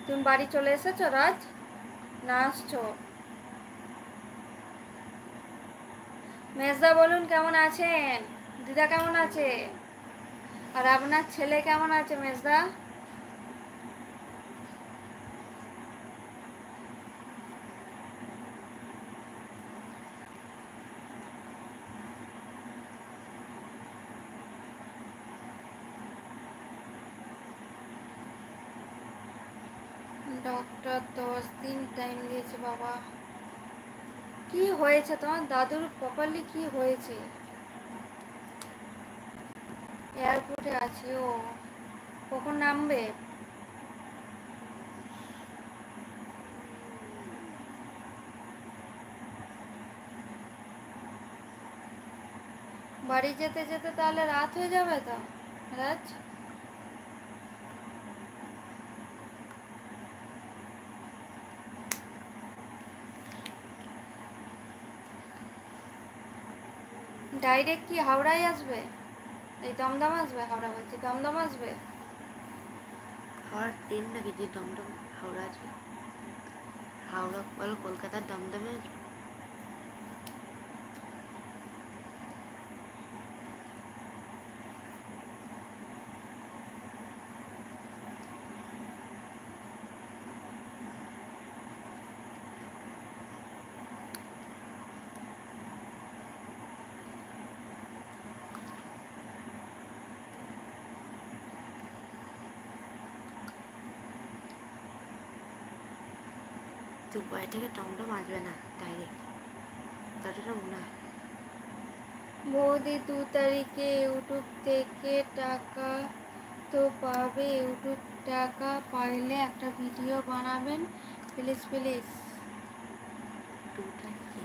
তুমি বাড়ি চলে এসেছো রাজ, না আসছো? মেজদা বলুন কেমন আছেন? দিদা কেমন আছে? আর আপনার ছেলে কেমন আছে মেজদা? ডক্টর 10 দিন টাইম দিয়েছে বাবা। কি হয়েছে তোমার দাদুর প্রপারলি? কি হয়েছে? এয়ারপোর্টে আছি ও। কখন নামবে? বাড়ি যেতে যেতে তাহলে রাত হয়ে যাবে তো রাজ। ডাইরেক্ট কি হাওড়ায় আসবে? এই দমদম আসবে? হাওড়া বলছি, দমদম আসবে। হাওড়ার ট্রেন নাকি যে দমদম হাওড়া আসবে? হাওড়া বলো কলকাতার দমদমে আসবে। দুবাই থেকে দমদম আসবে না ডাইরেক্ট, ততটা মনে হয়। বৌদি 2 তারিখে ইউটিউব থেকে টাকা তো পাবে, ইউটিউব টাকা পাইলে একটা ভিডিও বানাবেন প্লিজ প্লিজ। 2 তারিখে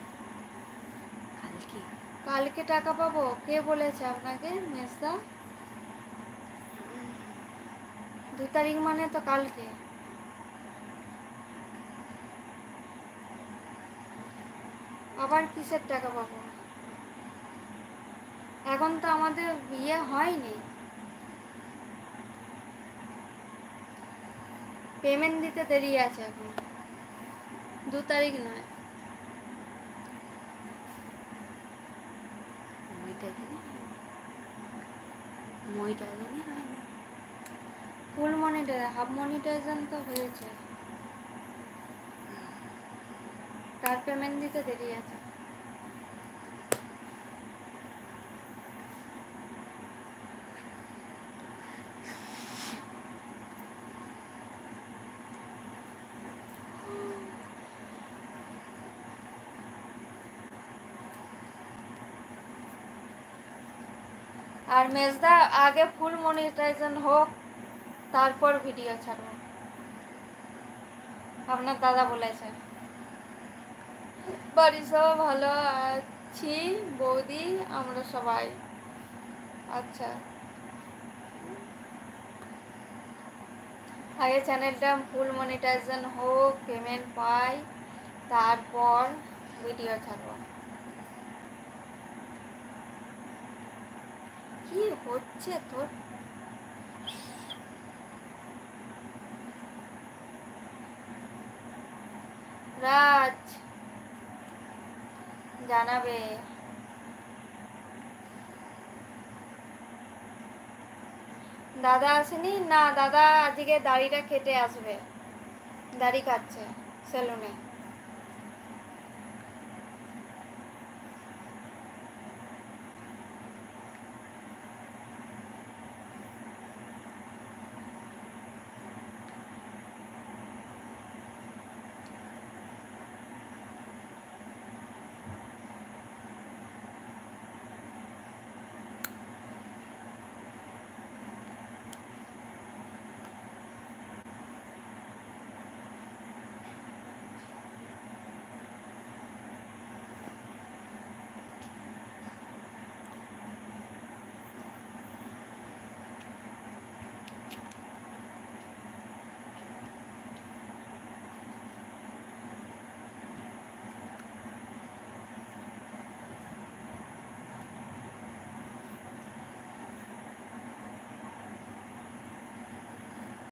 কালকে? কালকে টাকা পাবো? কে বলেছে আপনাকে মেজদা? 2 তারিখ মানে তো কালকে। আবার কিসের টাকা পাবো? এখন তো আমাদের বিয়ে হয়নি, পেমেন্ট দিতে দেরি আছে এখন, 2 তারিখ নয়। মনিটাইজেশনই হয়নি। ফুল মনিটাইজ, হাফ মনিটাইজেশন তো হয়েছে, তার পেমেন্ট দিতে দেরি আছে। আর মেজদা আগে ফুল মনিটাইজেশন হোক, তারপর ভিডিও ছাড়বো, আপনার দাদা বলেছে। বাড়ির সবাই ভালো আছি বৌদি, আমরা সবাই। আচ্ছা, আগে চ্যানেলটা ফুল মনিটাইজেশন হোক, পেমেন্ট পাই, তারপর ভিডিও ছাড়বো। কি হচ্ছে তোর? রাজ জানাবে। দাদা আসেনি না, দাদা আজকে দাড়িটা কেটে আসবে, দাড়ি কাটছে সেলুনে।